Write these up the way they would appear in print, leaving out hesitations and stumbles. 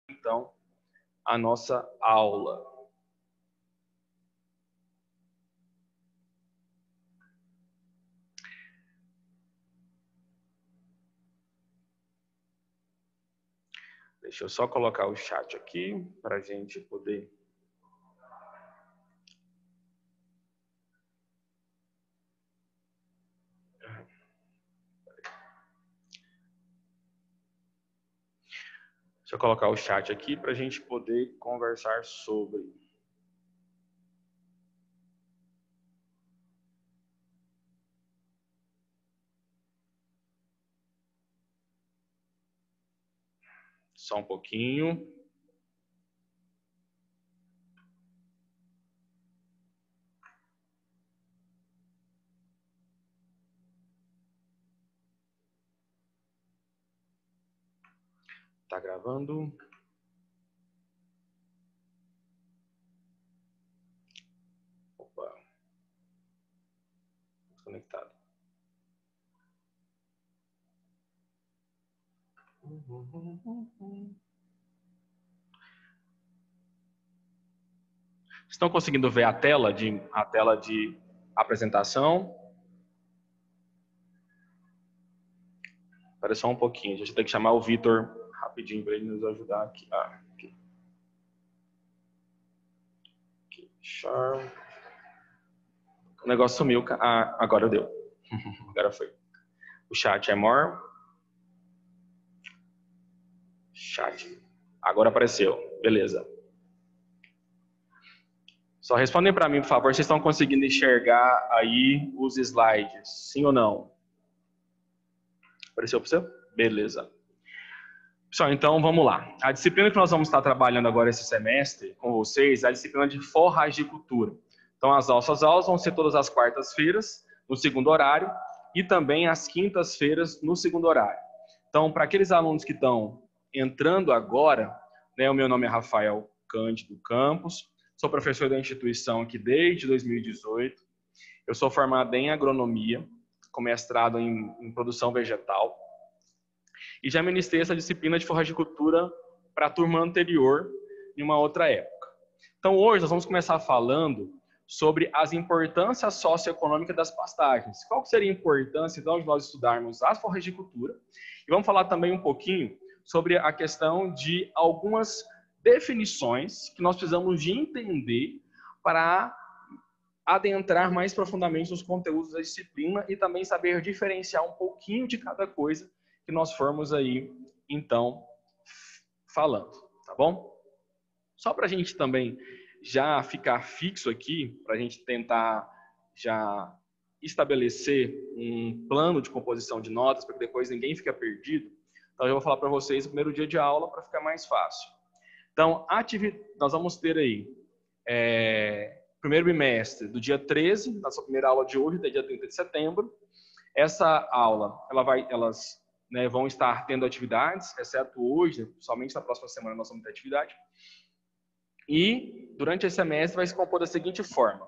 Então, a nossa aula. Deixa eu só colocar o chat aqui para a gente poder... Deixa eu colocar o chat aqui para a gente poder conversar sobre. Só um pouquinho. Tá gravando? Opa. Desconectado. Estão conseguindo ver a tela de apresentação? Espera só um pouquinho. A gente tem que chamar o Vitor rapidinho para ele nos ajudar aqui. Aqui. O negócio sumiu. Agora deu. Agora foi. O chat é more. Chat. Agora apareceu. Beleza. Só respondem para mim, por favor. Vocês estão conseguindo enxergar aí os slides? Sim ou não? Apareceu para você? Beleza. Pessoal, então vamos lá. A disciplina que nós vamos estar trabalhando agora esse semestre com vocês é a disciplina de forragicultura. Então, as nossas aulas vão ser todas as quartas-feiras, no segundo horário, e também às quintas-feiras, no segundo horário. Então, para aqueles alunos que estão entrando agora, né, o meu nome é Rafael Cândido Campos, sou professor da instituição aqui desde 2018. Eu sou formado em agronomia, com mestrado em produção vegetal. E já ministrei essa disciplina de forragicultura para a turma anterior, em uma outra época. Então, hoje nós vamos começar falando sobre as importâncias socioeconômicas das pastagens. Qual seria a importância, então, de nós estudarmos a forragicultura? E vamos falar também um pouquinho sobre a questão de algumas definições que nós precisamos de entender para adentrar mais profundamente nos conteúdos da disciplina e também saber diferenciar um pouquinho de cada coisa que nós formos aí, então, falando, tá bom? Só para a gente também já ficar fixo aqui, para a gente tentar já estabelecer um plano de composição de notas, para que depois ninguém fique perdido. Então, eu vou falar para vocês o primeiro dia de aula para ficar mais fácil. Então, nós vamos ter aí primeiro bimestre do dia 13, nossa primeira aula de hoje, até dia 30 de setembro. Essa aula, elas vão estar tendo atividades, exceto hoje, somente na próxima semana nós vamos ter atividade. E, durante esse semestre, vai se compor da seguinte forma.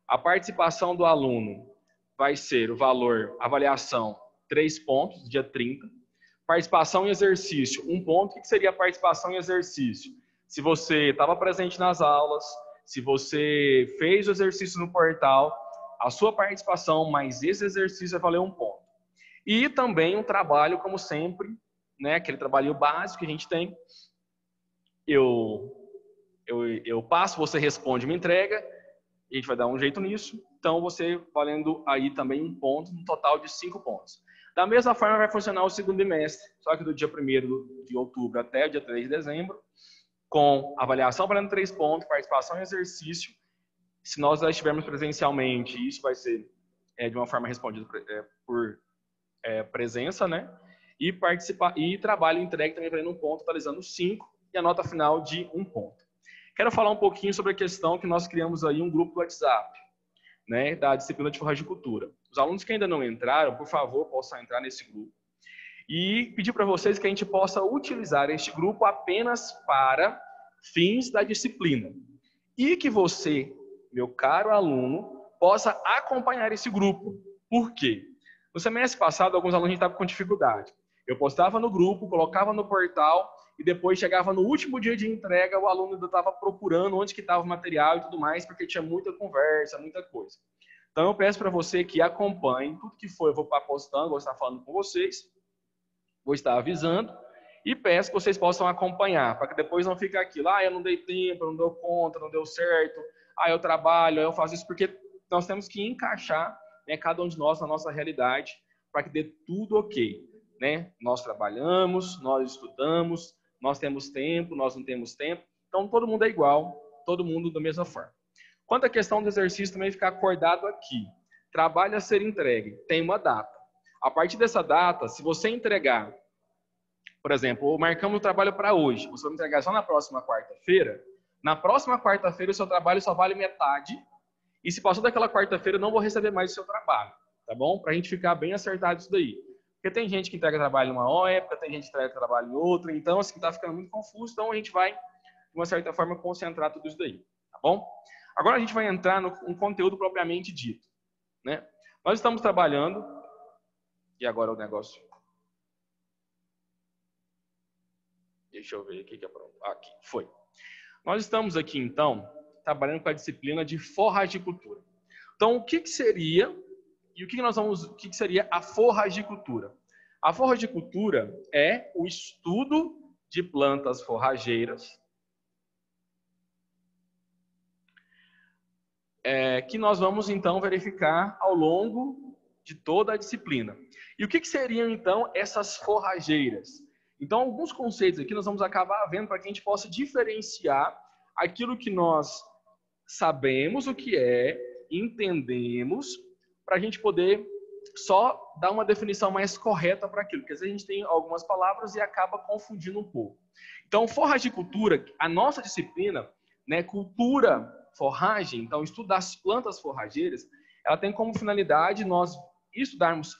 A participação do aluno vai ser o valor, avaliação, 3 pontos, dia 30. Participação em exercício, 1 ponto. O que seria a participação em exercício? Se você estava presente nas aulas, se você fez o exercício no portal, a sua participação mais esse exercício vai valer 1 ponto. E também um trabalho, como sempre, aquele trabalho básico que a gente tem. Eu passo, você responde, me entrega, a gente vai dar um jeito nisso. Então, você valendo aí também 1 ponto, um total de 5 pontos. Da mesma forma, vai funcionar o segundo bimestre, só que do dia 1º de outubro até o dia 3 de dezembro, com avaliação valendo 3 pontos, participação em exercício. Se nós já estivermos presencialmente, isso vai ser de uma forma respondida por presença, E trabalho entregue também valendo 1 ponto, totalizando 5, e a nota final de 1 ponto. Quero falar um pouquinho sobre a questão que nós criamos aí um grupo do WhatsApp, da disciplina de forragicultura. Os alunos que ainda não entraram, por favor, possam entrar nesse grupo. E pedir para vocês que a gente possa utilizar este grupo apenas para fins da disciplina. E que você meu caro aluno, possa acompanhar esse grupo. Por quê? No semestre passado, alguns alunos estavam com dificuldade. Eu postava no grupo, colocava no portal e depois chegava no último dia de entrega, o aluno ainda estava procurando onde que estava o material e tudo mais, porque tinha muita conversa, muita coisa. Então eu peço para você que acompanhe tudo que for, eu vou estar postando, vou estar falando com vocês, vou estar avisando e peço que vocês possam acompanhar, para que depois não fique aquilo, eu não dei tempo, não deu conta, não deu certo, eu trabalho, eu faço isso, porque nós temos que encaixar, né, cada um de nós na nossa realidade, para que dê tudo ok. Né? Nós trabalhamos, nós estudamos, nós temos tempo, nós não temos tempo, então todo mundo é igual, todo mundo da mesma forma. Quanto à questão do exercício, também ficar acordado aqui. Trabalho a ser entregue, tem uma data. A partir dessa data, se você entregar, por exemplo, marcamos o trabalho para hoje, você vai entregar só na próxima quarta-feira, na próxima quarta-feira o seu trabalho só vale metade, e se passou daquela quarta-feira, eu não vou receber mais o seu trabalho, tá bom? Para a gente ficar bem acertado isso daí. Porque tem gente que entrega trabalho em uma época, tem gente que entrega trabalho em outra, então assim, está ficando muito confuso, então a gente vai, de uma certa forma, concentrar tudo isso daí, tá bom? Agora a gente vai entrar no conteúdo propriamente dito, né? Nós estamos trabalhando, e agora o negócio... Deixa eu ver aqui que é pronto. Aqui, foi. Nós estamos aqui, então, trabalhando com a disciplina de forragicultura. Então, o que seria... E o que seria a forragicultura? A forragicultura é o estudo de plantas forrageiras que nós vamos, então, verificar ao longo de toda a disciplina. E o que seriam, então, essas forrageiras? Então, alguns conceitos aqui nós vamos acabar vendo para que a gente possa diferenciar aquilo que nós sabemos o que é, entendemos, para a gente poder só dar uma definição mais correta para aquilo, porque às vezes a gente tem algumas palavras e acaba confundindo um pouco. Então, forragicultura, a nossa disciplina, né, cultura, forragem, então estudo das plantas forrageiras, ela tem como finalidade nós estudarmos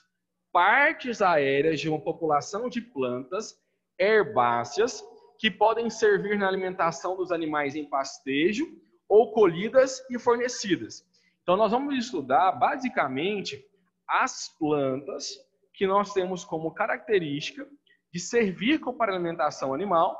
partes aéreas de uma população de plantas herbáceas que podem servir na alimentação dos animais em pastejo ou colhidas e fornecidas. Então, nós vamos estudar, basicamente, as plantas que nós temos como característica de servir para alimentação animal.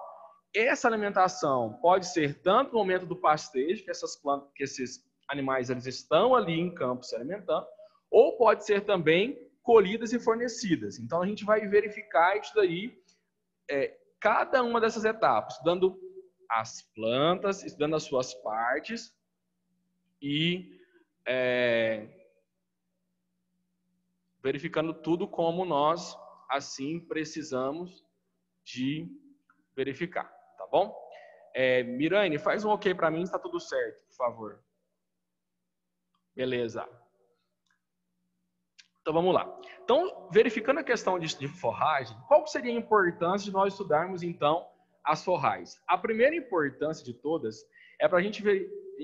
Essa alimentação pode ser tanto no momento do pastejo, que essas plantas, que esses animais eles estão ali em campo se alimentando, ou pode ser também colhidas e fornecidas. Então, a gente vai verificar isso daí, cada uma dessas etapas, estudando as plantas, estudando as suas partes e verificando tudo como nós, assim, precisamos de verificar, tá bom? Mirane, faz um ok para mim, está tudo certo, por favor. Beleza. Então, vamos lá. Então, verificando a questão de forragem, qual seria a importância de nós estudarmos, então, as forragens? A primeira importância de todas é para a gente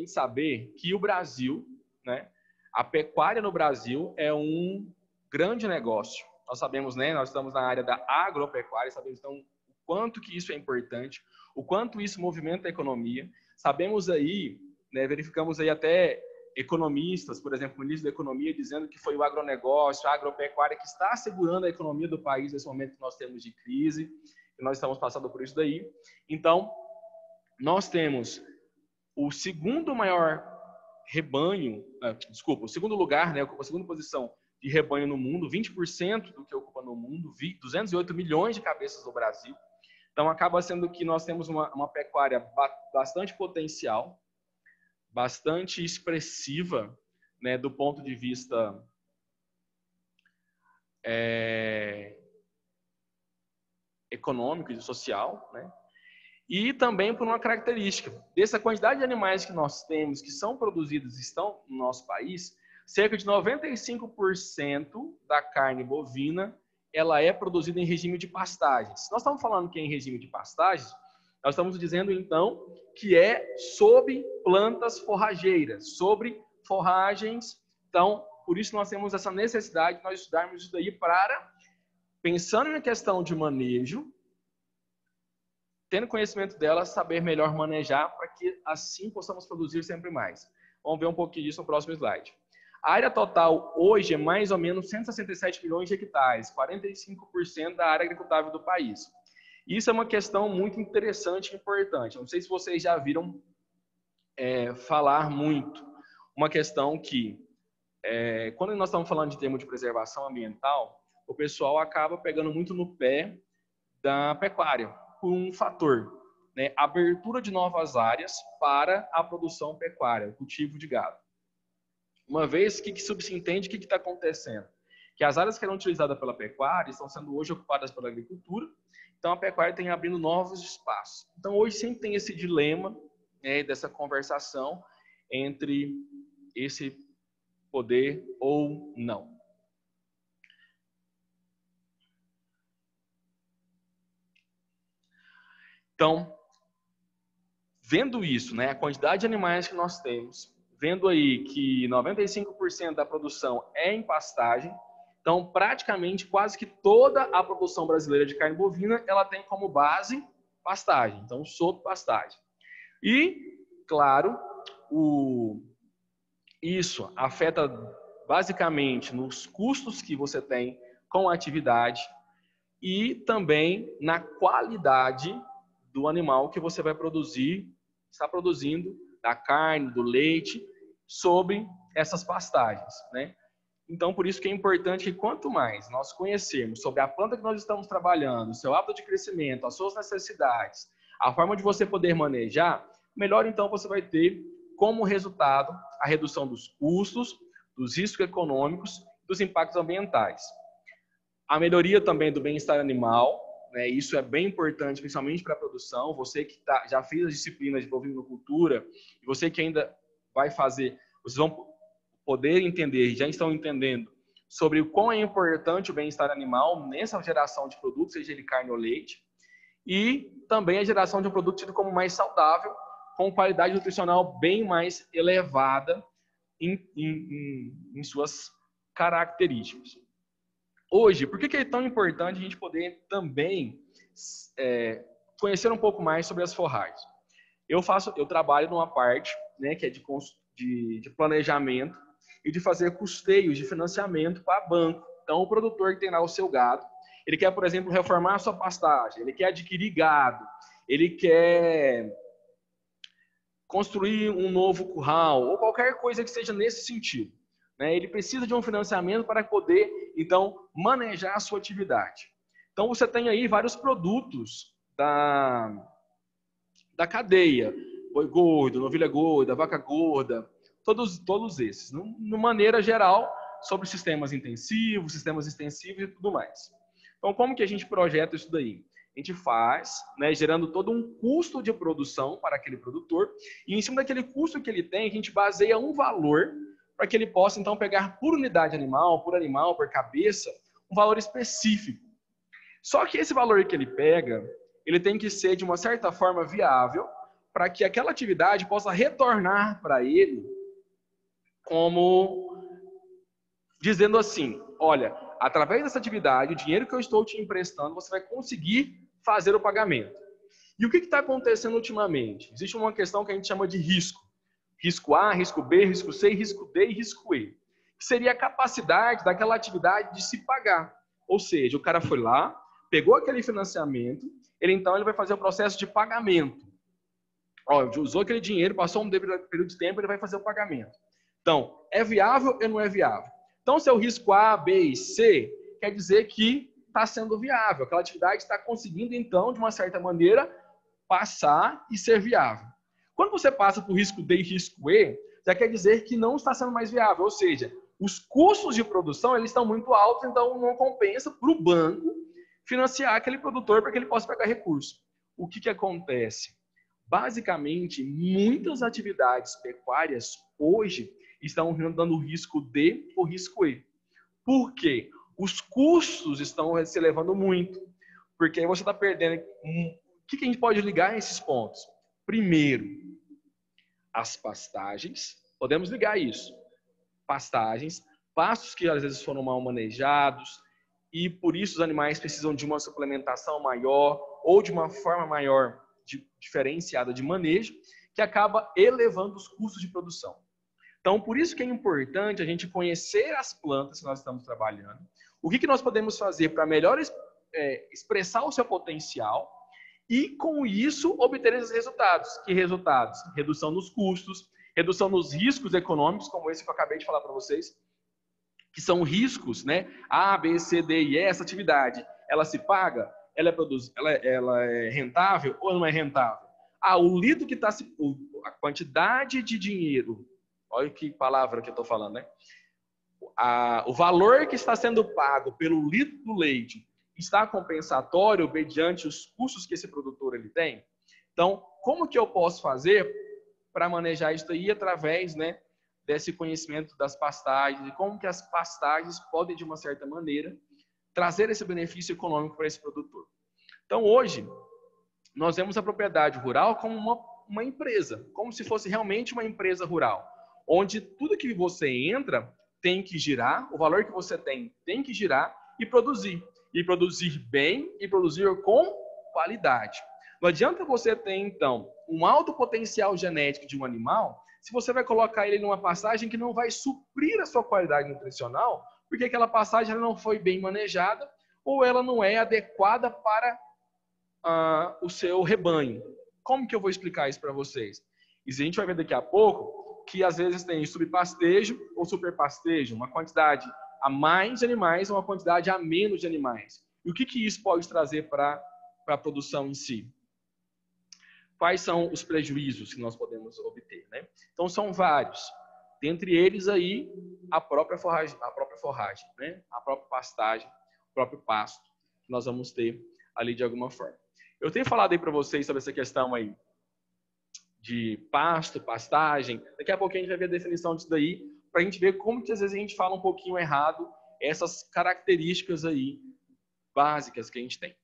saber que o Brasil, né, a pecuária no Brasil é um grande negócio. Nós sabemos, né, nós estamos na área da agropecuária, sabemos, então, o quanto que isso é importante, o quanto isso movimenta a economia. Sabemos aí, né, verificamos aí até economistas, por exemplo, o ministro da Economia dizendo que foi o agronegócio, a agropecuária que está segurando a economia do país nesse momento que nós temos de crise, e nós estamos passando por isso daí. Então, nós temos o segundo maior rebanho, o segundo lugar, né, a segunda posição de rebanho no mundo, 20% do que ocupa no mundo, 208 milhões de cabeças no Brasil. Então, acaba sendo que nós temos uma pecuária bastante potencial, bastante expressiva, né, do ponto de vista econômico e social, né? E também por uma característica dessa quantidade de animais que nós temos, que são produzidos e estão no nosso país, cerca de 95% da carne bovina ela é produzida em regime de pastagens. Se nós estamos falando que é em regime de pastagens, nós estamos dizendo, então, que é sobre plantas forrageiras, sobre forragens. Então, por isso nós temos essa necessidade de nós estudarmos isso daí para, pensando na questão de manejo, tendo conhecimento dela, saber melhor manejar para que assim possamos produzir sempre mais. Vamos ver um pouquinho disso no próximo slide. A área total hoje é mais ou menos 167 milhões de hectares, 45% da área agricultável do país. Isso é uma questão muito interessante e importante. Não sei se vocês já viram falar muito. Uma questão que, quando nós estamos falando de termo de preservação ambiental, o pessoal acaba pegando muito no pé da pecuária, por um fator, né? Abertura de novas áreas para a produção pecuária, o cultivo de gado. Uma vez, o que subsintende, o que está acontecendo? Que as áreas que eram utilizadas pela pecuária estão sendo hoje ocupadas pela agricultura, então a pecuária tem abrindo novos espaços. Então hoje sempre tem esse dilema, né, dessa conversação entre esse poder ou não. Então, vendo isso, né, a quantidade de animais que nós temos, vendo aí que 95% da produção é em pastagem, então praticamente quase que toda a produção brasileira de carne bovina, ela tem como base pastagem, então solto pastagem. E, claro, isso afeta basicamente nos custos que você tem com a atividade e também na qualidade do animal que você vai produzir, está produzindo, da carne, do leite, sobre essas pastagens, né? Então, por isso que é importante que quanto mais nós conhecermos sobre a planta que nós estamos trabalhando, o seu hábito de crescimento, as suas necessidades, a forma de você poder manejar, melhor então você vai ter como resultado a redução dos custos, dos riscos econômicos, dos impactos ambientais. A melhoria também do bem-estar animal, né? Isso é bem importante, principalmente para a produção. Você que já fez as disciplinas de bovinocultura, e você que ainda vai fazer, vocês vão poder entender, já estão entendendo, sobre o quão é importante o bem-estar animal nessa geração de produtos, seja ele carne ou leite, e também a geração de um produto tido como mais saudável, com qualidade nutricional bem mais elevada em suas características. Hoje, por que é tão importante a gente poder também conhecer um pouco mais sobre as forragens? Eu trabalho numa parte, né, que é de planejamento e de fazer custeios de financiamento para banco. Então, o produtor que tem lá o seu gado, ele quer, por exemplo, reformar a sua pastagem, ele quer adquirir gado, ele quer construir um novo curral, ou qualquer coisa que seja nesse sentido, né? Ele precisa de um financiamento para poder, então, manejar a sua atividade. Então, você tem aí vários produtos da cadeia, boi gordo, novilha gorda, vaca gorda, todos esses, de maneira geral, sobre sistemas intensivos, sistemas extensivos e tudo mais. Então, como que a gente projeta isso daí? A gente faz, né, gerando todo um custo de produção para aquele produtor, e em cima daquele custo que ele tem, a gente baseia um valor para que ele possa, então, pegar por unidade animal, por cabeça, um valor específico. Só que esse valor que ele pega, ele tem que ser, de uma certa forma, viável, para que aquela atividade possa retornar para ele como dizendo assim, olha, através dessa atividade, o dinheiro que eu estou te emprestando, você vai conseguir fazer o pagamento. E o que está acontecendo ultimamente? Existe uma questão que a gente chama de risco. Risco A, risco B, risco C, risco D e risco E. Que seria a capacidade daquela atividade de se pagar. Ou seja, o cara foi lá, pegou aquele financiamento, ele vai fazer o processo de pagamento. Usou aquele dinheiro, passou um período de tempo, ele vai fazer o pagamento. Então, é viável ou não é viável? Então, se é o risco A, B e C, quer dizer que está sendo viável. Aquela atividade está conseguindo, então, de uma certa maneira, passar e ser viável. Quando você passa por risco D e risco E, já quer dizer que não está sendo mais viável. Ou seja, os custos de produção eles estão muito altos, então não compensa para o banco financiar aquele produtor para que ele possa pegar recurso. O que acontece? Basicamente, muitas atividades pecuárias hoje estão dando risco D ou risco E. Por quê? Os custos estão se elevando muito. Porque aí você está perdendo. O que a gente pode ligar a esses pontos? Primeiro, as pastagens. Podemos ligar isso. Pastagens, pastos que às vezes foram mal manejados e por isso os animais precisam de uma suplementação maior ou de uma forma maior diferenciada de manejo, que acaba elevando os custos de produção. Então, por isso que é importante a gente conhecer as plantas que nós estamos trabalhando, o que nós podemos fazer para melhor expressar o seu potencial e, com isso, obter esses resultados. Que resultados? Redução nos custos, redução nos riscos econômicos, como esse que eu acabei de falar para vocês, que são riscos, né? A, B, C, D e E, essa atividade, ela se paga? Ela é rentável ou não é rentável? O litro que está... A quantidade de dinheiro... Olha que palavra que eu estou falando, né? O valor que está sendo pago pelo litro do leite está compensatório mediante os custos que esse produtor ele tem? Então, como que eu posso fazer para manejar isso aí através, né, desse conhecimento das pastagens e como que as pastagens podem, de uma certa maneira, trazer esse benefício econômico para esse produtor? Então, hoje, nós vemos a propriedade rural como uma empresa, como se fosse realmente uma empresa rural, onde tudo que você entra tem que girar, o valor que você tem que girar e produzir bem e produzir com qualidade. Não adianta você ter, então, um alto potencial genético de um animal se você vai colocar ele numa pastagem que não vai suprir a sua qualidade nutricional, porque aquela pastagem não foi bem manejada ou ela não é adequada para o seu rebanho. Como que eu vou explicar isso para vocês? E a gente vai ver daqui a pouco que às vezes tem subpastejo ou superpastejo, uma quantidade a mais de animais ou uma quantidade a menos de animais. E o que isso pode trazer para a produção em si? Quais são os prejuízos que nós podemos obter, né? Então são vários. Dentre eles aí a própria forragem, né? A própria pastagem, o próprio pasto que nós vamos ter ali de alguma forma. Eu tenho falado aí para vocês sobre essa questão aí de pasto, pastagem. Daqui a pouquinho a gente vai ver a definição disso daí, para a gente ver como que às vezes a gente fala um pouquinho errado essas características aí básicas que a gente tem.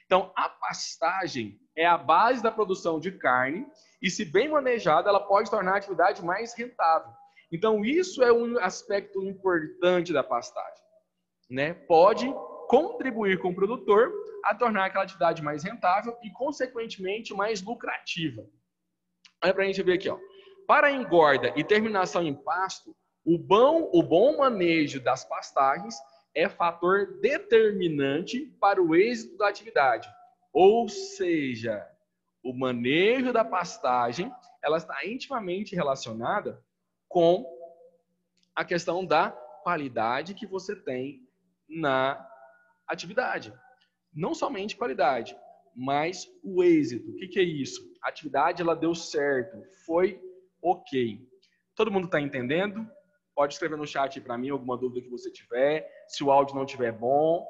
Então, a pastagem é a base da produção de carne e, se bem manejada, ela pode tornar a atividade mais rentável. Então, isso é um aspecto importante da pastagem, né? Pode contribuir com o produtor a tornar aquela atividade mais rentável e, consequentemente, mais lucrativa. Olha para a gente ver aqui, ó. Para a engorda e terminação em pasto, o bom manejo das pastagens é fator determinante para o êxito da atividade. Ou seja, o manejo da pastagem, ela está intimamente relacionada com a questão da qualidade que você tem na atividade. Não somente qualidade, mas o êxito. O que é isso? A atividade ela deu certo, foi ok. Todo mundo está entendendo? Pode escrever no chat para mim alguma dúvida que você tiver. Se o áudio não estiver bom,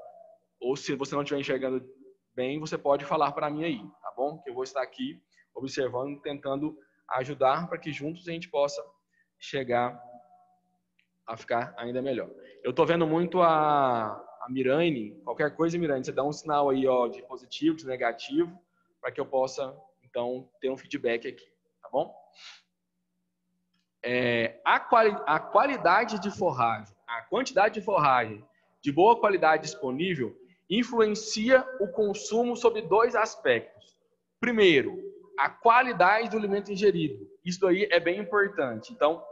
ou se você não estiver enxergando bem, você pode falar para mim aí, tá bom? Que eu vou estar aqui observando, tentando ajudar para que juntos a gente possa chegar a ficar ainda melhor. Eu estou vendo muito a Mirane, qualquer coisa, Mirane, você dá um sinal aí, ó, de positivo, de negativo, para que eu possa, então, ter um feedback aqui, tá bom? A qualidade de forragem, a quantidade de forragem de boa qualidade disponível influencia o consumo sob dois aspectos. Primeiro, a qualidade do alimento ingerido. Isso aí é bem importante. Então,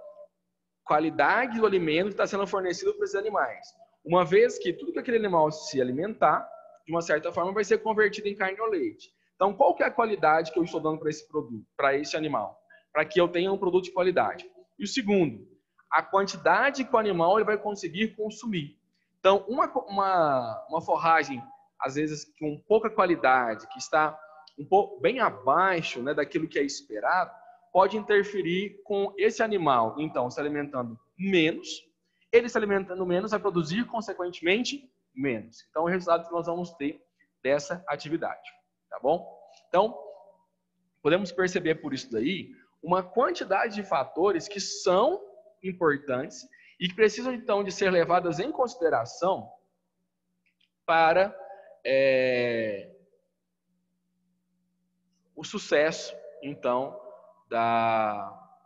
qualidade do alimento que está sendo fornecido para esses animais. Uma vez que tudo que aquele animal se alimentar, de uma certa forma, vai ser convertido em carne ou leite. Então, qual que é a qualidade que eu estou dando para esse produto, para esse animal? Para que eu tenha um produto de qualidade. E o segundo, a quantidade que o animal ele vai conseguir consumir. Então, uma forragem, às vezes, com pouca qualidade, que está um pouco bem abaixo, né, daquilo que é esperado, pode interferir com esse animal, então, se alimentando menos. Ele se alimentando menos vai produzir, consequentemente, menos. Então, o resultado que nós vamos ter dessa atividade, tá bom? Então, podemos perceber por isso daí uma quantidade de fatores que são importantes e que precisam, então, de ser levadas em consideração para o sucesso, então, da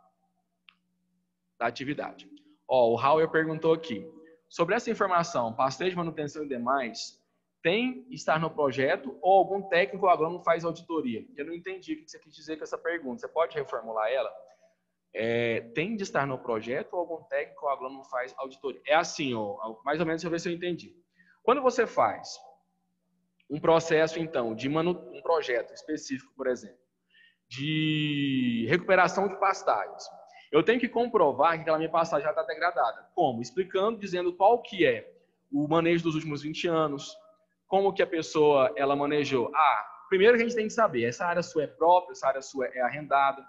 atividade. O Hauer perguntou aqui, sobre essa informação, pastejo, manutenção e demais, tem estar no projeto ou algum técnico ou agrônomo faz auditoria? Eu não entendi o que você quis dizer com essa pergunta. Você pode reformular ela? tem de estar no projeto ou algum técnico ou agrônomo faz auditoria? É assim, ó, mais ou menos, deixa eu ver se eu entendi. Quando você faz um processo, então, um projeto específico, por exemplo, de recuperação de pastagens, eu tenho que comprovar que aquela minha pastagem já está degradada. Como? Explicando, dizendo qual que é o manejo dos últimos 20 anos, como que a pessoa ela manejou. Primeiro que a gente tem que saber, essa área sua é própria, essa área sua é arrendada,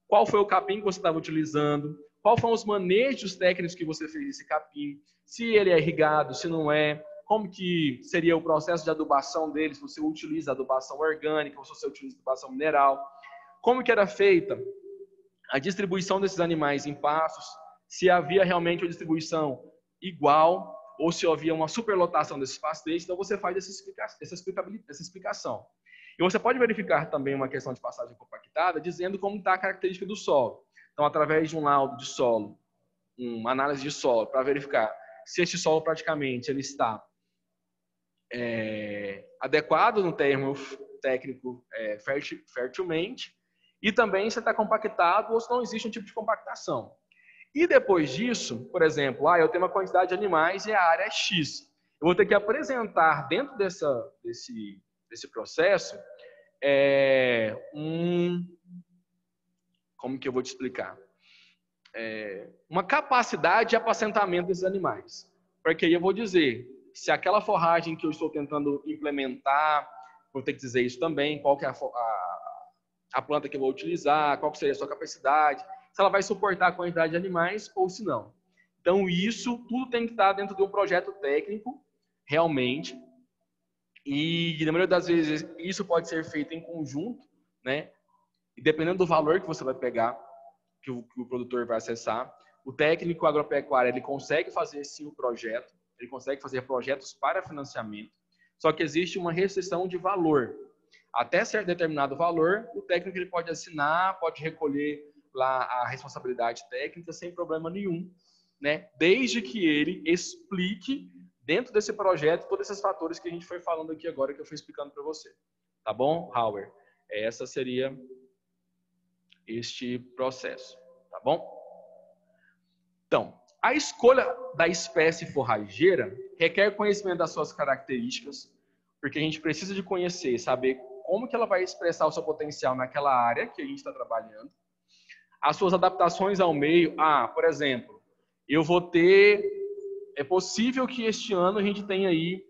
qual foi o capim que você estava utilizando, quais foram os manejos técnicos que você fez desse capim, se ele é irrigado, se não é, como que seria o processo de adubação dele, se você utiliza adubação orgânica ou se você utiliza adubação mineral, como que era feita a distribuição desses animais em pastos, se havia realmente uma distribuição igual ou se havia uma superlotação desses pasteiros. Então você faz essa explicação. E você pode verificar também uma questão de passagem compactada, dizendo como está a característica do solo. Então, através de um laudo de solo, uma análise de solo, para verificar se este solo praticamente ele está adequado no termo técnico fertilmente, e também se está compactado ou se não existe um tipo de compactação. E depois disso, por exemplo, eu tenho uma quantidade de animais e a área é X. Eu vou ter que apresentar dentro desse processo como que eu vou te explicar? Uma capacidade de apacentamento desses animais. Porque aí eu vou dizer se aquela forragem que eu estou tentando implementar, vou ter que dizer isso também, qual que é a planta que eu vou utilizar, qual que seria a sua capacidade, se ela vai suportar a quantidade de animais ou se não. Então, isso tudo tem que estar dentro de um projeto técnico, realmente, e na maioria das vezes isso pode ser feito em conjunto, né? E dependendo do valor que você vai pegar, que o produtor vai acessar, o técnico agropecuário ele consegue fazer sim o projeto, ele consegue fazer projetos para financiamento, só que existe uma restrição de valor. Até certo determinado valor, o técnico ele pode assinar, pode recolher lá a responsabilidade técnica sem problema nenhum, né? Desde que ele explique dentro desse projeto todos esses fatores que a gente foi falando aqui agora, que eu fui explicando para você. Tá bom, Hauer? Essa seria este processo, tá bom? Então, a escolha da espécie forrageira requer conhecimento das suas características, porque a gente precisa de conhecer, saber como que ela vai expressar o seu potencial naquela área que a gente está trabalhando, as suas adaptações ao meio. Por exemplo, é possível que este ano a gente tenha aí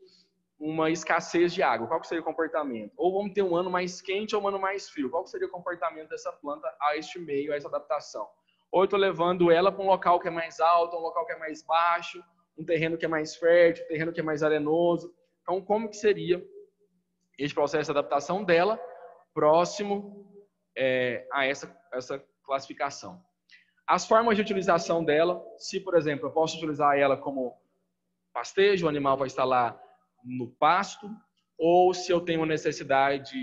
uma escassez de água. Qual que seria o comportamento? Ou vamos ter um ano mais quente ou um ano mais frio. Qual que seria o comportamento dessa planta a este meio, a essa adaptação? Ou eu estou levando ela para um local que é mais alto, um local que é mais baixo, um terreno que é mais fértil, um terreno que é mais arenoso. Então, como que seria esse processo de adaptação dela próximo a essa classificação? As formas de utilização dela, se, por exemplo, eu posso utilizar ela como pastejo, o animal vai estar lá no pasto, ou se eu tenho necessidade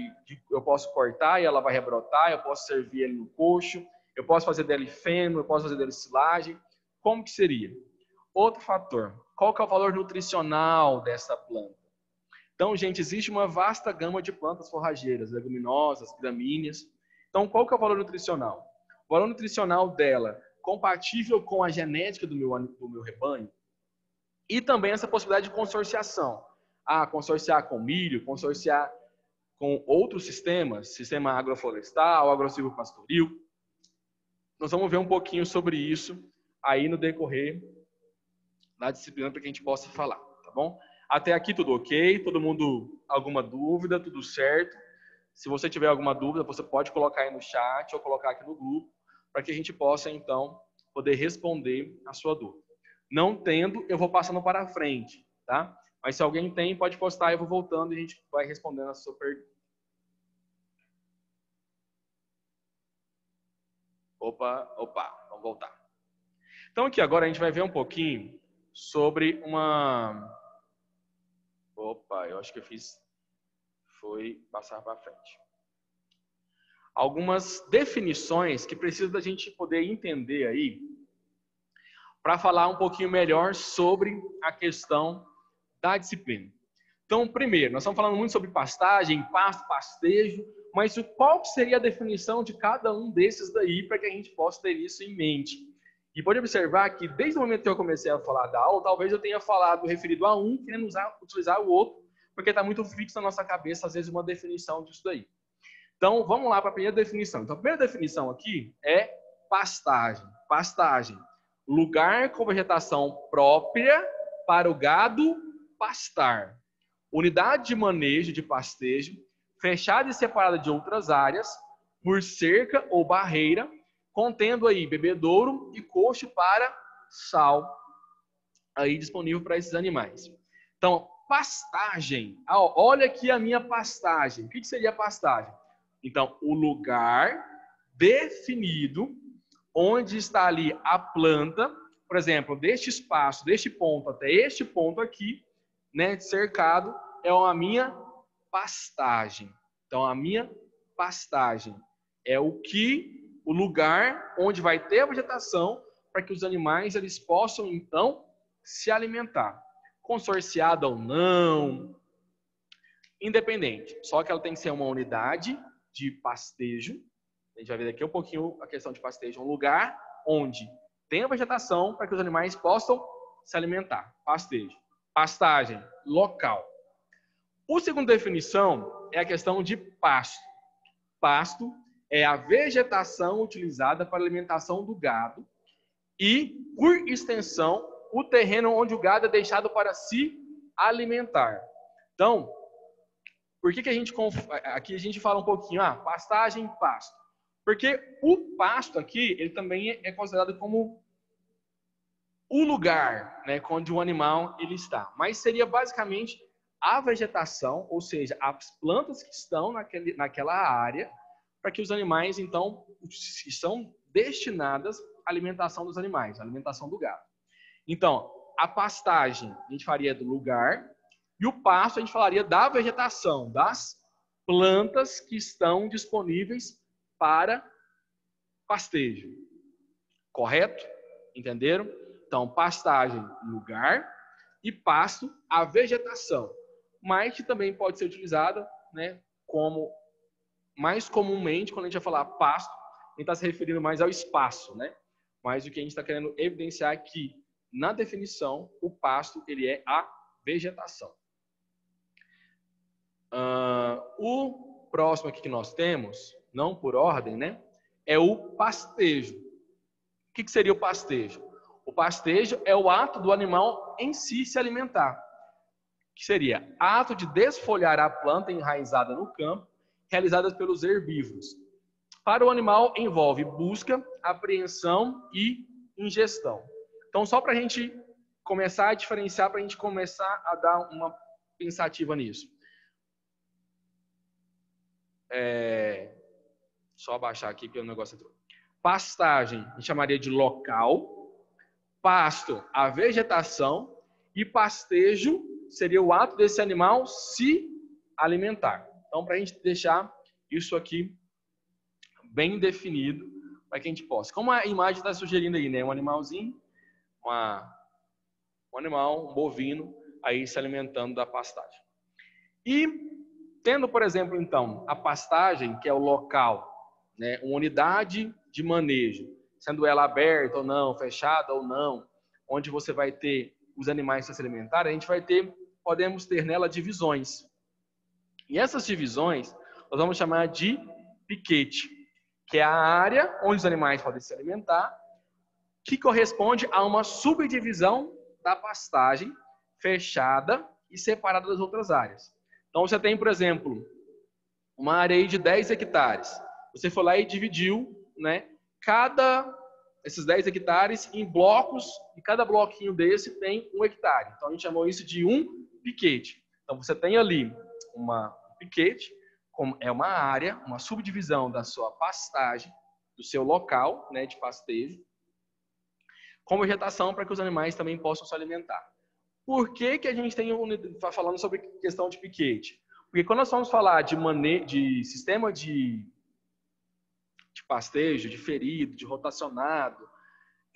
eu posso cortar e ela vai rebrotar, eu posso servir ele no coxo, eu posso fazer dele feno, eu posso fazer dele silagem. Como que seria? Outro fator, qual que é o valor nutricional dessa planta? Então, gente, existe uma vasta gama de plantas forrageiras, leguminosas, gramíneas. Então, qual que é o valor nutricional? O valor nutricional dela compatível com a genética do meu rebanho, e também essa possibilidade de consorciação. Consorciar com milho, consorciar com outros sistemas, sistema agroflorestal, agrosilvopastoril. Nós vamos ver um pouquinho sobre isso aí no decorrer da disciplina para que a gente possa falar, tá bom? Até aqui tudo ok? Todo mundo, alguma dúvida? Tudo certo? Se você tiver alguma dúvida, você pode colocar aí no chat ou colocar aqui no grupo, para que a gente possa, então, poder responder a sua dúvida. Não tendo, eu vou passando para frente, tá? Mas se alguém tem, pode postar, eu vou voltando e a gente vai respondendo a sua pergunta. Opa, vamos voltar. Então aqui agora a gente vai ver um pouquinho sobre eu acho que eu foi passar para frente. Algumas definições que precisa da gente poder entender aí, para falar um pouquinho melhor sobre a questão da disciplina. Então, primeiro, nós estamos falando muito sobre pastagem, pasto, pastejo, mas qual seria a definição de cada um desses daí para que a gente possa ter isso em mente? E pode observar que desde o momento que eu comecei a falar da aula, talvez eu tenha falado referido a um, querendo utilizar o outro, porque está muito fixo na nossa cabeça, às vezes, uma definição disso daí. Então, vamos lá para a primeira definição. Então, a primeira definição aqui é pastagem. Pastagem, lugar com vegetação própria para o gado pastar. Unidade de manejo de pastejo, fechada e separada de outras áreas, por cerca ou barreira, contendo aí bebedouro e coxo para sal, aí disponível para esses animais. Então, pastagem. Olha aqui a minha pastagem. O que seria pastagem? Então, o lugar definido onde está ali a planta, por exemplo, deste espaço, deste ponto até este ponto aqui, né, cercado, é a minha pastagem. Então, a minha pastagem é o lugar onde vai ter a vegetação para que os animais eles possam, então, se alimentar. Consorciada ou não, independente. Só que ela tem que ser uma unidade de pastejo. A gente vai ver daqui um pouquinho a questão de pastejo. Um lugar onde tem a vegetação para que os animais possam se alimentar. Pastejo. Pastagem, local. A segunda definição é a questão de pasto. Pasto é a vegetação utilizada para a alimentação do gado e, por extensão, o terreno onde o gado é deixado para se alimentar. Então, por que a gente aqui a gente fala um pouquinho, pastagem e pasto? Porque o pasto aqui, ele também é considerado como o lugar, né, onde o animal ele está. Mas seria basicamente a vegetação, ou seja, as plantas que estão naquela área, para que os animais, então, são destinadas à alimentação dos animais, à alimentação do gado. Então, a pastagem a gente faria do lugar e o pasto a gente falaria da vegetação, das plantas que estão disponíveis para pastejo. Correto? Entenderam? Então, pastagem, lugar e pasto, a vegetação. Mas que também pode ser utilizada, né, como mais comumente, quando a gente vai falar pasto, a gente está se referindo mais ao espaço, né? Mas o que a gente está querendo evidenciar aqui, na definição, o pasto ele é a vegetação. O próximo aqui que nós temos, não por ordem, né, é o pastejo. O que seria o pastejo? O pastejo é o ato do animal em si se alimentar, que seria ato de desfolhar a planta enraizada no campo, realizada pelos herbívoros. Para o animal, envolve busca, apreensão e ingestão. Então, só para a gente começar a diferenciar, para a gente começar a dar uma pensativa nisso. Só abaixar aqui, porque o negócio entrou. Pastagem, a gente chamaria de local. Pasto, a vegetação. E pastejo seria o ato desse animal se alimentar. Então, para a gente deixar isso aqui bem definido, para que a gente possa. Como a imagem está sugerindo aí, né? Um animalzinho, um animal, um bovino, aí se alimentando da pastagem. E tendo, por exemplo, então, a pastagem, que é o local, né? Uma unidade de manejo, sendo ela aberta ou não, fechada ou não, onde você vai ter os animais para se alimentarem, a gente vai ter, podemos ter nela divisões. E essas divisões nós vamos chamar de piquete, que é a área onde os animais podem se alimentar, que corresponde a uma subdivisão da pastagem fechada e separada das outras áreas. Então, você tem, por exemplo, uma área de 10 hectares. Você foi lá e dividiu, né, esses 10 hectares em blocos, e cada bloquinho desse tem 1 hectare. Então, a gente chamou isso de um piquete. Então, você tem ali uma piquete, é uma área, uma subdivisão da sua pastagem, do seu local, né, de pastejo, com vegetação para que os animais também possam se alimentar. Por que a gente está falando sobre questão de piquete? Porque quando nós vamos falar de sistema de pastejo, de ferido, de rotacionado,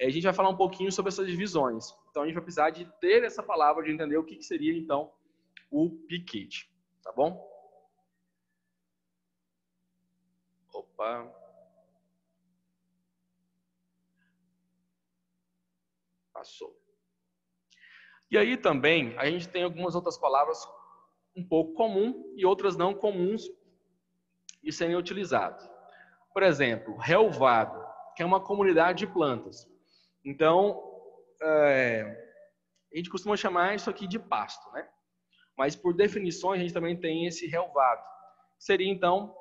a gente vai falar um pouquinho sobre essas divisões. Então, a gente vai precisar de ter essa palavra, de entender o que seria, então, o piquete. Tá bom? Opa. Passou. E aí também a gente tem algumas outras palavras um pouco comuns e outras não comuns de serem utilizadas. Por exemplo, relvado, que é uma comunidade de plantas. Então, a gente costuma chamar isso aqui de pasto, né? Mas por definições a gente também tem esse relvado. Seria então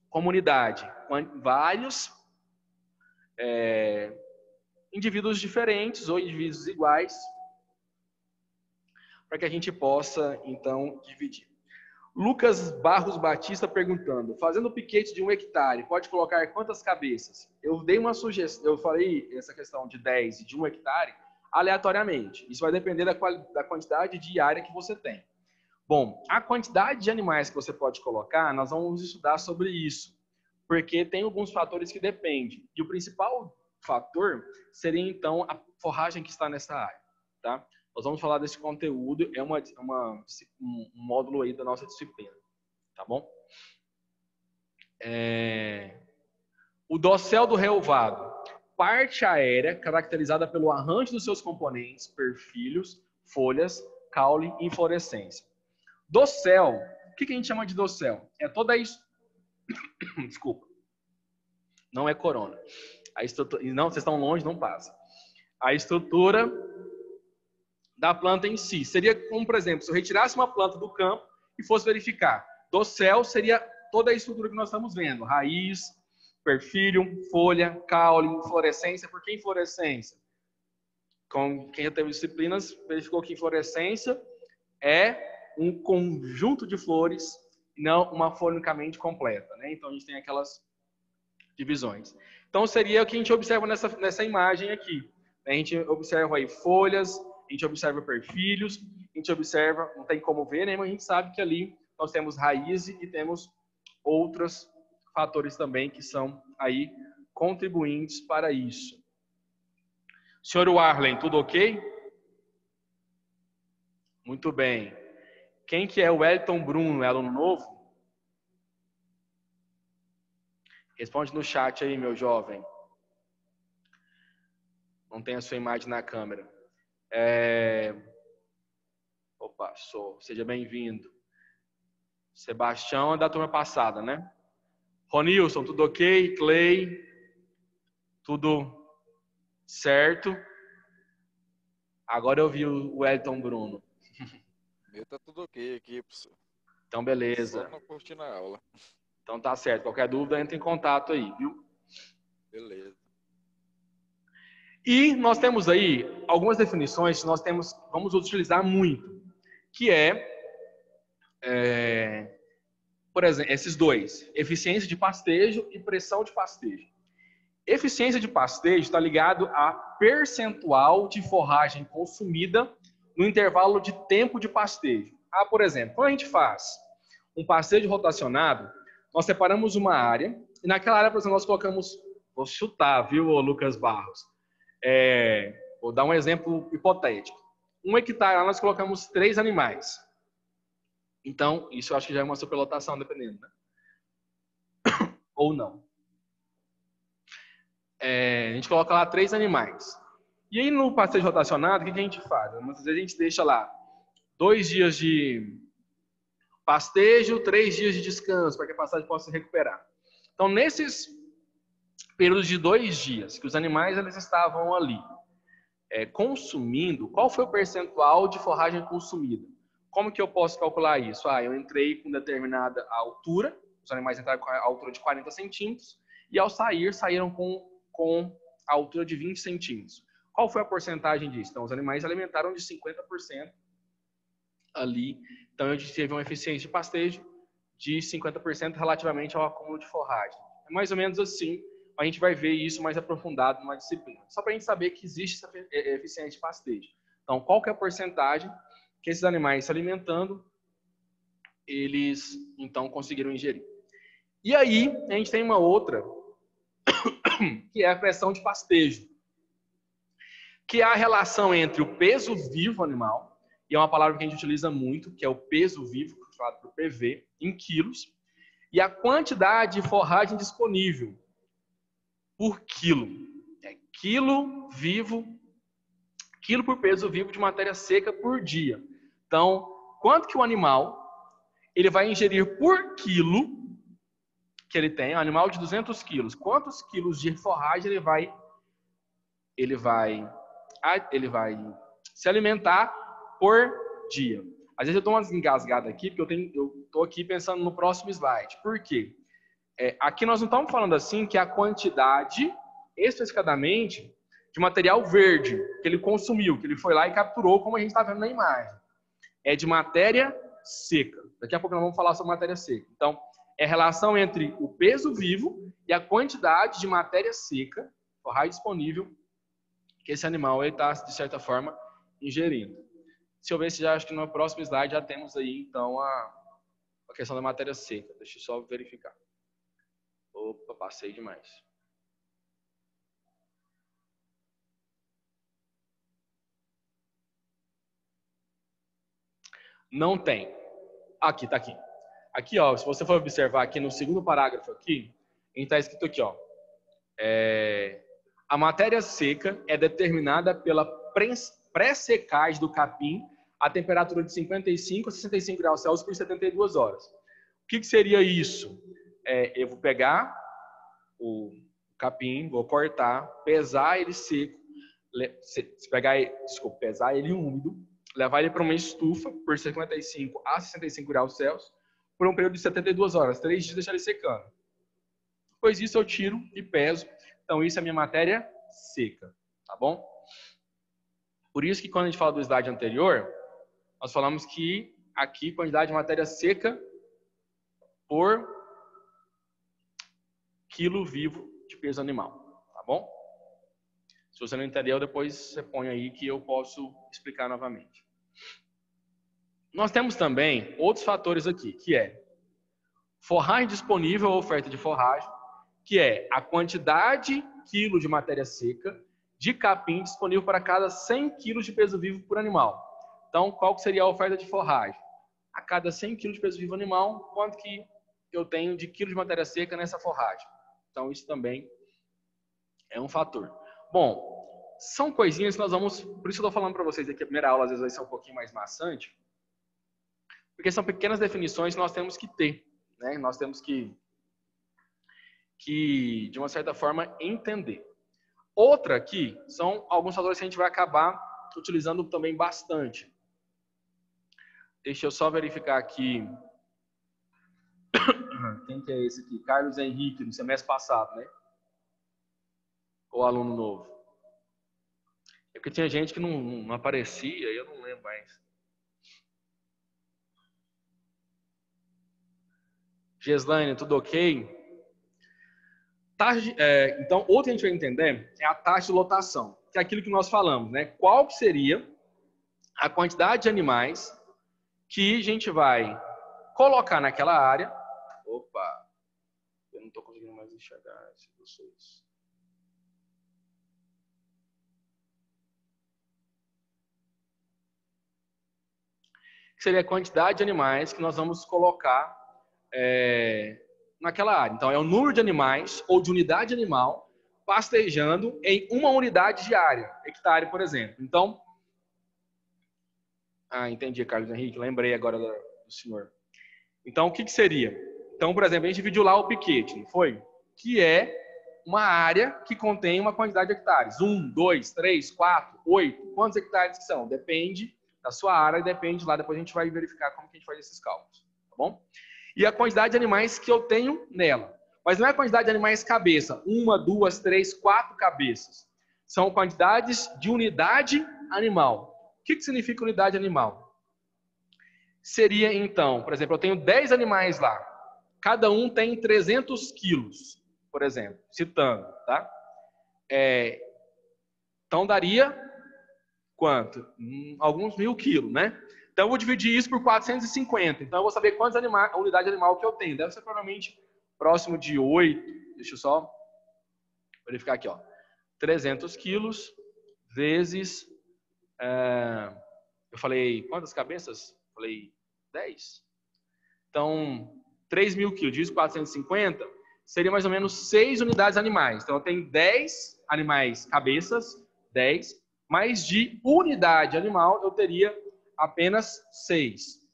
comunidade com vários indivíduos diferentes ou indivíduos iguais, para que a gente possa então dividir. Lucas Barros Batista perguntando, fazendo piquete de 1 hectare, pode colocar quantas cabeças? Eu dei uma sugestão, eu falei essa questão de 10 e de 1 hectare aleatoriamente. Isso vai depender da quantidade de área que você tem. Bom, a quantidade de animais que você pode colocar, nós vamos estudar sobre isso, porque tem alguns fatores que dependem. E o principal fator seria, então, a forragem que está nessa área, tá? Nós vamos falar desse conteúdo, é um módulo aí da nossa disciplina, tá bom? O dossel do relvado, parte aérea caracterizada pelo arranjo dos seus componentes, perfilhos, folhas, caule e inflorescência. Dossel, o que a gente chama de dossel? É toda isso. Desculpa. Não é corona. A estrutura... Não, vocês estão longe, não passa. A estrutura da planta em si. Seria como, por exemplo, se eu retirasse uma planta do campo e fosse verificar. Dossel seria toda a estrutura que nós estamos vendo. Raiz, perfilho, folha, caule, inflorescência. Por que inflorescência? Quem já teve disciplinas verificou que inflorescência é um conjunto de flores, não uma folha unicamente completa, né? Então a gente tem aquelas divisões. Então seria o que a gente observa nessa imagem aqui. A gente observa aí folhas, a gente observa perfilhos, a gente observa, não tem como ver, né? Mas a gente sabe que ali nós temos raiz e temos outros fatores também que são aí contribuintes para isso. Senhor Warlen, tudo ok? Muito bem. Quem que é o Wellington Bruno? É aluno novo? Responde no chat aí, meu jovem. Não tem a sua imagem na câmera. Opa, sou. Seja bem-vindo. Sebastião é da turma passada, né? Ronilson, tudo ok? Clay, tudo certo? Agora eu vi o Wellington Bruno. Meu tá tudo ok aqui, professor. Então, beleza. Só não curtindo a aula. Então tá certo. Qualquer dúvida, entre em contato aí, viu? Beleza. E nós temos aí algumas definições que nós vamos utilizar muito, que por exemplo, esses dois, eficiência de pastejo e pressão de pastejo. Eficiência de pastejo está ligado a percentual de forragem consumida no intervalo de tempo de pastejo. Por exemplo, quando a gente faz um pastejo rotacionado, nós separamos uma área e naquela área, por exemplo, nós colocamos, vou chutar, viu, Lucas Barros? Vou dar um exemplo hipotético. 1 hectare lá nós colocamos 3 animais. Então, isso eu acho que já é uma superlotação, dependendo, né? Ou não. A gente coloca lá 3 animais. E aí no pastejo rotacionado, o que a gente faz? Muitas vezes a gente deixa lá 2 dias de pastejo, 3 dias de descanso, para que a pastagem possa se recuperar. Então, nesses períodos de 2 dias, que os animais eles estavam ali consumindo, qual foi o percentual de forragem consumida? Como que eu posso calcular isso? Eu entrei com determinada altura, os animais entraram com a altura de 40 centímetros, e ao saíram com a altura de 20 centímetros. Qual foi a porcentagem disso? Então, os animais alimentaram de 50% ali. Então, a gente teve uma eficiência de pastejo de 50% relativamente ao acúmulo de forragem. É mais ou menos assim. A gente vai ver isso mais aprofundado numa disciplina. Só para a gente saber que existe essa eficiência de pastejo. Então, qual que é a porcentagem que esses animais se alimentando, eles, então, conseguiram ingerir. E aí, a gente tem uma outra, que é a pressão de pastejo, que é a relação entre o peso vivo animal, e é uma palavra que a gente utiliza muito, que é o peso vivo, falado por PV, em quilos, e a quantidade de forragem disponível por quilo. Quilo por peso vivo de matéria seca por dia. Então, quanto que o animal ele vai ingerir por quilo que ele tem, um animal de 200 quilos, quantos quilos de forragem ele vai se alimentar por dia. Às vezes eu dou umas engasgadas aqui, porque eu estou aqui pensando no próximo slide. Por quê? Aqui nós não estamos falando assim que a quantidade, especificadamente, de material verde que ele consumiu, que ele foi lá e capturou, como a gente está vendo na imagem. É de matéria seca. Daqui a pouco nós vamos falar sobre matéria seca. Então, é a relação entre o peso vivo e a quantidade de matéria seca, forragem disponível, que esse animal está, de certa forma, ingerindo. Se eu ver se já acho que no próximo slide já temos aí, então, a questão da matéria seca. Deixa eu só verificar. Opa, passei demais. Não tem. Aqui, tá aqui. Aqui, ó, se você for observar aqui no segundo parágrafo aqui, está escrito aqui, ó. A matéria seca é determinada pela pré-secagem do capim a temperatura de 55 a 65 graus Celsius por 72 horas. O que seria isso? Eu vou pegar o capim, vou cortar, pesar ele seco, pesar ele úmido, levar ele para uma estufa por 55 a 65 graus Celsius por um período de 72 horas, 3 dias deixar ele secando. Depois disso eu tiro e peso. Então isso é a minha matéria seca, tá bom? Por isso que quando a gente fala do slide anterior, nós falamos que aqui quantidade de matéria seca por quilo vivo de peso animal, tá bom? Se você não entendeu, depois você põe aí que eu posso explicar novamente. Nós temos também outros fatores aqui, que é forragem disponível ou oferta de forragem, que é a quantidade quilo de matéria seca de capim disponível para cada 100 quilos de peso vivo por animal. Então, qual que seria a oferta de forragem? A cada 100 quilos de peso vivo animal, quanto que eu tenho de quilo de matéria seca nessa forragem? Então, isso também é um fator. Bom, são coisinhas que nós vamos... Por isso eu estou falando para vocês aqui, a primeira aula às vezes vai ser um pouquinho mais maçante, porque são pequenas definições que nós temos que ter, né? Nós temos que de uma certa forma, entender. Outra aqui são alguns fatores que a gente vai acabar utilizando também bastante. Deixa eu só verificar aqui. Quem que é esse aqui? Carlos Henrique, no semestre passado, né? Ou aluno novo? É porque tinha gente que não aparecia, eu não lembro mais. Geslaine, tudo ok? Então, outra que a gente vai entender é a taxa de lotação, que é aquilo que nós falamos, né? Qual seria a quantidade de animais que a gente vai colocar naquela área. Opa, eu não estou conseguindo mais enxergar vocês. Que seria a quantidade de animais que nós vamos colocar naquela área. Então, é o número de animais ou de unidade animal pastejando em uma unidade de área, hectare, por exemplo. Então, entendi, Carlos Henrique, lembrei agora do senhor. Então, o que seria? Então, por exemplo, a gente dividiu lá o piquete, não foi? Que é uma área que contém uma quantidade de hectares. 1, 2, 3, 4, 8. Quantos hectares que são? Depende da sua área e depende lá. Depois a gente vai verificar como que a gente faz esses cálculos. Tá bom? E a quantidade de animais que eu tenho nela. Mas não é a quantidade de animais cabeça. 1, 2, 3, 4 cabeças. São quantidades de unidade animal. O que significa unidade animal? Seria, então, por exemplo, eu tenho 10 animais lá. Cada um tem 300 quilos, por exemplo, citando, tá? Então, daria quanto? Alguns 1000 quilos, né? Então, eu vou dividir isso por 450. Então, eu vou saber quantas unidade animal que eu tenho. Deve ser provavelmente próximo de 8. Deixa eu só verificar aqui, ó. 300 quilos vezes... eu falei, quantas cabeças? Falei, 10. Então, 3.000 quilos, dividido por 450, seria mais ou menos 6 unidades animais. Então, eu tenho 10 animais cabeças, 10, mas de unidade animal eu teria apenas 6.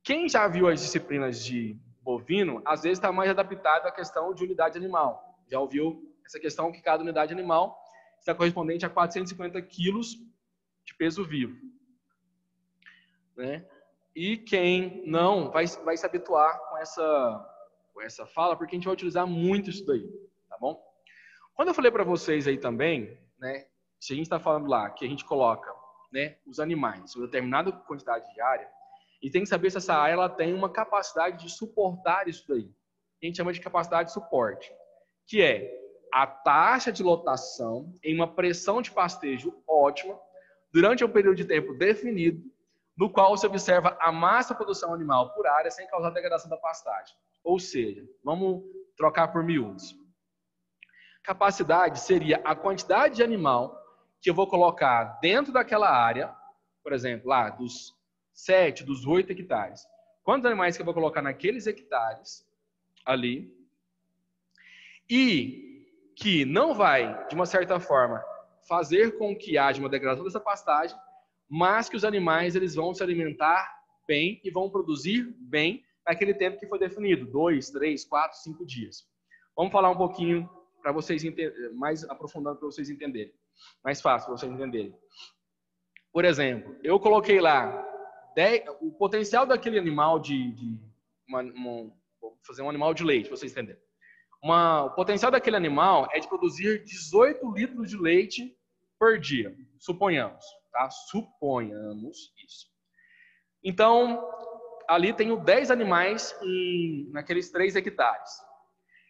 Quem já viu as disciplinas de bovino, às vezes está mais adaptado à questão de unidade animal. Já ouviu essa questão que cada unidade animal está correspondente a 450 quilos de peso vivo. Né? E quem não vai se habituar com essa fala, porque a gente vai utilizar muito isso daí, tá bom? Quando eu falei para vocês aí também, né, se a gente está falando lá que a gente coloca, né, os animais em uma determinada quantidade de área, e tem que saber se essa área ela tem uma capacidade de suportar isso daí. A gente chama de capacidade de suporte, que é a taxa de lotação em uma pressão de pastejo ótima durante um período de tempo definido, no qual se observa a massa de produção animal por área sem causar degradação da pastagem. Ou seja, vamos trocar por miúdos. Capacidade seria a quantidade de animal que eu vou colocar dentro daquela área, por exemplo, lá dos 7, dos 8 hectares. Quantos animais que eu vou colocar naqueles hectares ali e que não vai, de uma certa forma, fazer com que haja uma degradação dessa pastagem, mas que os animais eles vão se alimentar bem e vão produzir bem naquele tempo que foi definido, 2, 3, 4, 5 dias. Vamos falar um pouquinho para vocês entenderem, mais aprofundando para vocês entenderem. Mais fácil para vocês entenderem. Por exemplo, eu coloquei lá o potencial daquele animal vou fazer um animal de leite, para vocês entenderem. O potencial daquele animal é de produzir 18 litros de leite por dia, suponhamos, tá? Suponhamos isso. Então, ali tenho 10 animais naqueles 3 hectares.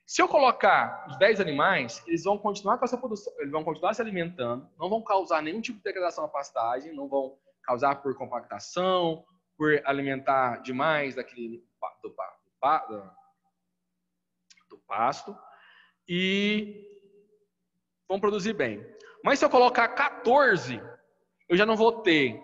Se eu colocar os 10 animais, eles vão continuar com essa produção, eles vão continuar se alimentando, não vão causar nenhum tipo de degradação à pastagem, não vão causar por compactação, por alimentar demais do pasto, e vão produzir bem. Mas se eu colocar 14, eu já não vou ter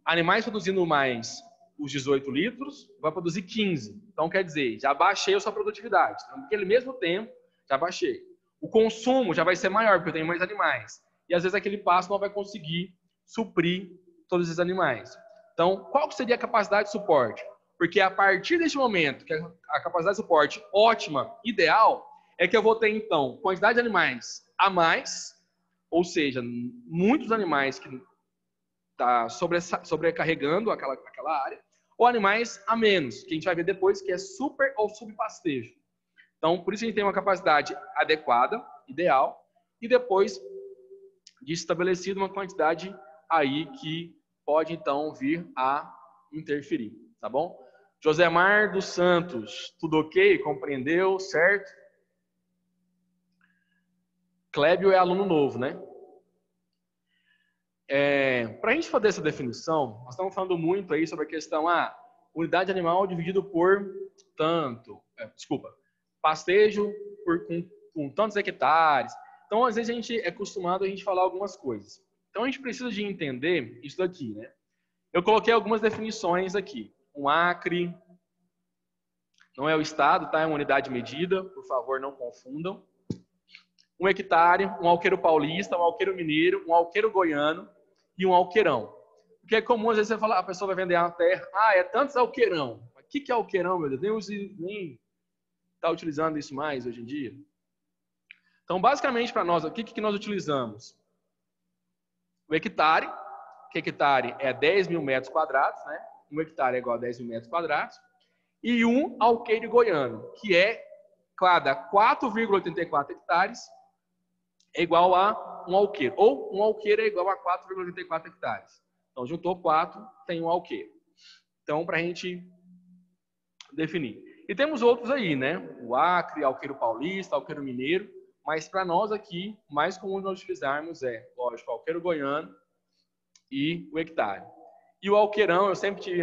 animais produzindo mais os 18 litros, vai produzir 15. Então, quer dizer, já baixei a sua produtividade. Então, naquele mesmo tempo, já baixei. O consumo já vai ser maior, porque eu tenho mais animais. E, às vezes, aquele pasto não vai conseguir suprir todos esses animais. Então, qual que seria a capacidade de suporte? Porque a partir deste momento, que a capacidade de suporte ótima, ideal, é que eu vou ter, então, quantidade de animais a mais, ou seja, muitos animais que está sobrecarregando aquela área, ou animais a menos, que a gente vai ver depois que é super ou subpastejo. Então, por isso a gente tem uma capacidade adequada, ideal, e depois de estabelecido uma quantidade aí que pode, então, vir a interferir, tá bom? Josemar dos Santos, tudo ok? Compreendeu? Certo? Clébio é aluno novo, né? Para a gente fazer essa definição, nós estamos falando muito aí sobre a questão, unidade animal dividido por pastejo com tantos hectares. Então, às vezes, a gente é acostumado a gente falar algumas coisas. Então, a gente precisa de entender isso daqui, né? Eu coloquei algumas definições aqui. Um acre, não é o estado, tá? É uma unidade de medida, por favor, não confundam. Um hectare, um alqueiro paulista, um alqueiro mineiro, um alqueiro goiano e um alqueirão. Porque é comum, às vezes, a pessoa vai vender uma terra, é tantos alqueirão. O que é alqueirão, meu Deus? Nem está utilizando isso mais hoje em dia. Então, basicamente, para nós, o que nós utilizamos? O hectare, que hectare é 10 mil metros quadrados, né? Um hectare é igual a 10 mil metros quadrados. E um alqueire goiano, que é cada 4,84 hectares, é igual a um alqueiro. Ou um alqueiro é igual a 4,84 hectares. Então, juntou 4, tem um alqueiro. Então, para a gente definir. E temos outros aí, né? O acre, alqueiro paulista, alqueiro mineiro. Mas para nós aqui, mais comum nós utilizarmos lógico, o alqueiro goiano e o hectare. E o alqueirão, eu sempre tive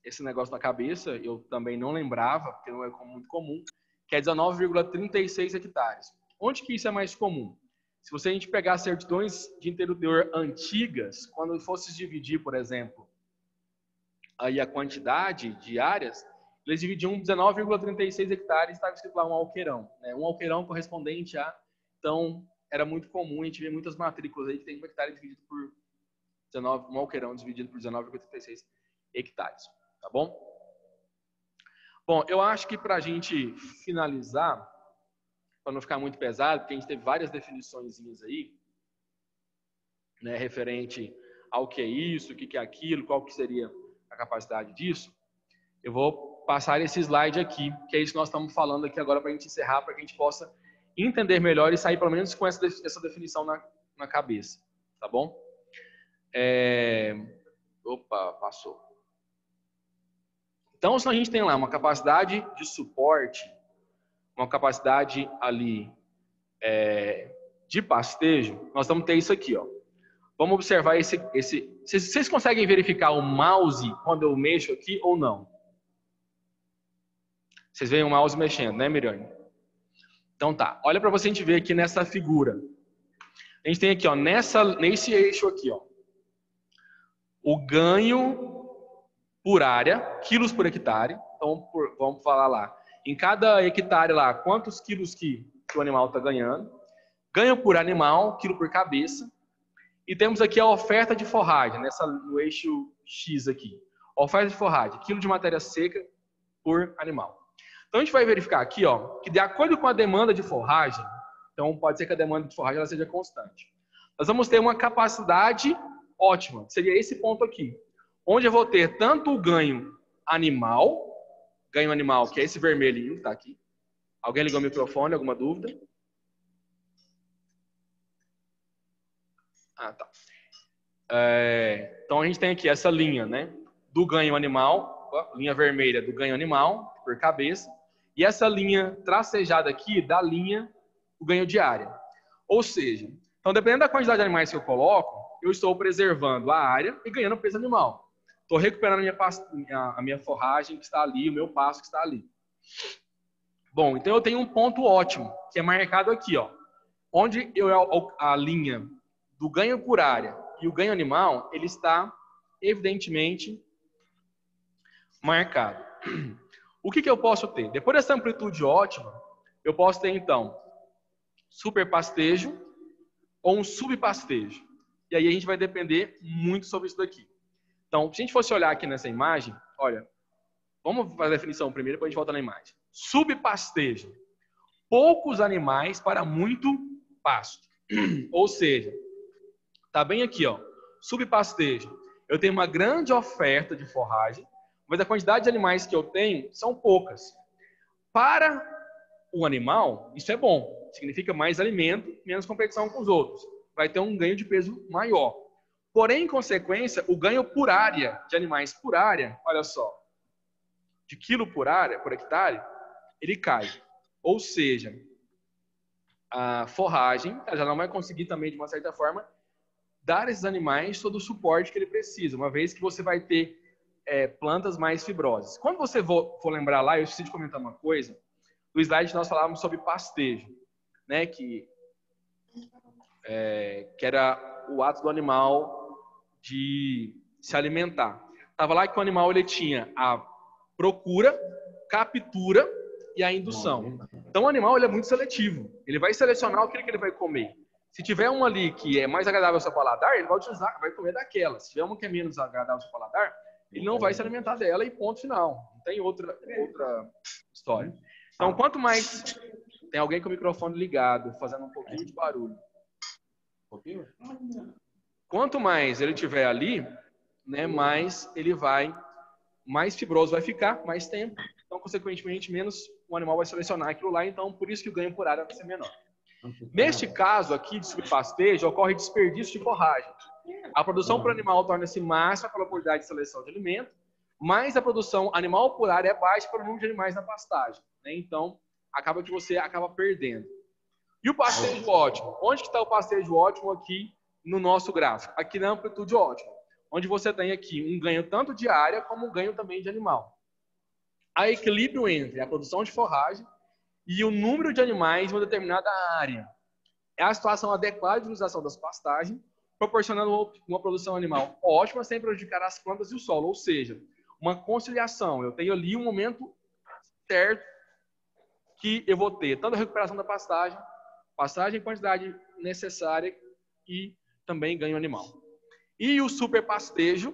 esse negócio na cabeça, eu também não lembrava, porque não é muito comum, que é 19,36 hectares. Onde que isso é mais comum? Se a gente pegar certidões de interior antigas, quando fosse dividir, por exemplo, aí a quantidade de áreas, eles dividiam 19,36 hectares, estava escrito lá um alqueirão. Né? Um alqueirão correspondente a... Então, era muito comum, a gente vê muitas matrículas aí que tem um hectare dividido por 19, um alqueirão dividido por 19,36 hectares. Tá bom? Bom, eu acho que para a gente finalizar, para não ficar muito pesado, porque a gente teve várias definiçõezinhas aí, né, referente ao que é isso, o que é aquilo, qual que seria a capacidade disso, eu vou passar esse slide aqui, que é isso que nós estamos falando aqui agora para a gente encerrar, para que a gente possa entender melhor e sair pelo menos com essa definição na cabeça, tá bom? Opa, passou. Então, se a gente tem lá uma capacidade de suporte, uma capacidade ali de pastejo, nós vamos ter isso aqui, ó. Vamos observar Vocês conseguem verificar o mouse quando eu mexo aqui ou não? Vocês veem o mouse mexendo, né, Miriane? Então tá. Olha para você a gente ver aqui nessa figura. A gente tem aqui, ó, nesse eixo aqui, ó, o ganho por área, quilos por hectare. Então, vamos falar lá. Em cada hectare lá, quantos quilos que o animal está ganhando. Ganho por animal, quilo por cabeça. E temos aqui a oferta de forragem, no eixo X aqui. Oferta de forragem, quilo de matéria seca por animal. Então, a gente vai verificar aqui, ó, que de acordo com a demanda de forragem, então pode ser que a demanda de forragem ela seja constante. Nós vamos ter uma capacidade ótima, que seria esse ponto aqui, onde eu vou ter tanto o ganho animal, que é esse vermelhinho que está aqui. Alguém ligou o microfone, alguma dúvida? Ah, tá. Então a gente tem aqui essa linha, né, do ganho animal, linha vermelha do ganho animal por cabeça, e essa linha tracejada aqui da linha do ganho diária. Ou seja, então dependendo da quantidade de animais que eu coloco, eu estou preservando a área e ganhando peso animal. Estou recuperando a minha forragem que está ali, o meu pasto que está ali. Bom, então eu tenho um ponto ótimo, que é marcado aqui, ó, onde a linha do ganho por área e o ganho animal, ele está evidentemente marcado. O que eu posso ter? Depois dessa amplitude ótima, eu posso ter, então, superpastejo ou um subpastejo. E aí a gente vai depender muito sobre isso daqui. Então, se a gente fosse olhar aqui nessa imagem, olha, vamos fazer a definição primeiro, depois a gente volta na imagem. Subpastejo. Poucos animais para muito pasto. Ou seja, tá bem aqui, ó. Subpastejo. Eu tenho uma grande oferta de forragem, mas a quantidade de animais que eu tenho são poucas. Para o animal, isso é bom. Significa mais alimento, menos competição com os outros. Vai ter um ganho de peso maior. Porém, em consequência, o ganho por área, de animais por área, olha só, de quilo por área, por hectare, ele cai. Ou seja, a forragem ela já não vai conseguir também, de uma certa forma, dar a esses animais todo o suporte que ele precisa, uma vez que você vai ter plantas mais fibrosas. Quando você for lembrar lá, eu esqueci de comentar uma coisa, no slide nós falávamos sobre pastejo, né, que era o ato do animal de se alimentar. Estava lá que o animal ele tinha a procura, captura e a indução. Então o animal ele é muito seletivo, ele vai selecionar aquilo que ele vai comer. Se tiver uma ali que é mais agradável ao seu paladar, ele vai utilizar, vai comer daquela. Se tiver uma que é menos agradável ao seu paladar, ele não vai se alimentar dela e ponto final. Não tem outra história. Então, quanto mais... Tem alguém com o microfone ligado, fazendo um pouquinho de barulho. Um pouquinho? Quanto mais ele tiver ali, né, mais ele mais fibroso vai ficar, mais tempo. Então, consequentemente, menos o animal vai selecionar aquilo lá. Então, por isso que o ganho por área vai ser menor. Neste caso aqui de subpastejo, ocorre desperdício de forragem. A produção por animal torna-se máxima pela oportunidade de seleção de alimento, mas a produção animal por área é baixa pelo número de animais na pastagem. Né? Então, acaba que você acaba perdendo. E o pastejo ótimo? Onde que está o pastejo ótimo aqui no nosso gráfico? Aqui na amplitude ótima, onde você tem aqui um ganho tanto de área como um ganho também de animal. Há equilíbrio entre a produção de forragem e o número de animais em uma determinada área. É a situação adequada de utilização das pastagens, proporcionando uma produção animal ótima sem prejudicar as plantas e o solo. Ou seja, uma conciliação. Eu tenho ali um momento certo que eu vou ter tanto a recuperação da pastagem, pastagem em quantidade necessária e também ganho animal. E o superpastejo,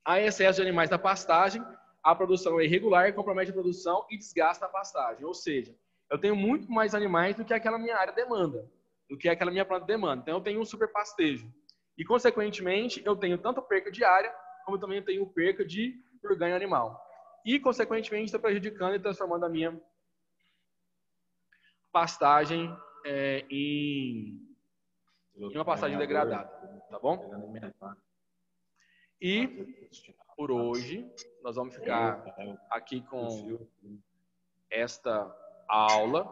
há excesso de animais na pastagem, a produção é irregular, compromete a produção e desgasta a pastagem. Ou seja, eu tenho muito mais animais do que aquela minha área demanda, do que aquela minha planta demanda. Então, eu tenho um superpastejo. E, consequentemente, eu tenho tanto perca de área, como também tenho perca por ganho animal. E, consequentemente, estou prejudicando e transformando a minha pastagem em uma pastagem degradada. Tá bom? E, por hoje, nós vamos ficar aqui com esta aula.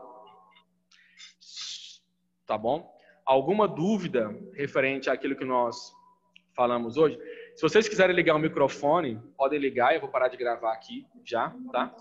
Tá bom? Alguma dúvida referente àquilo que nós falamos hoje? Se vocês quiserem ligar o microfone, podem ligar. Eu vou parar de gravar aqui já, tá?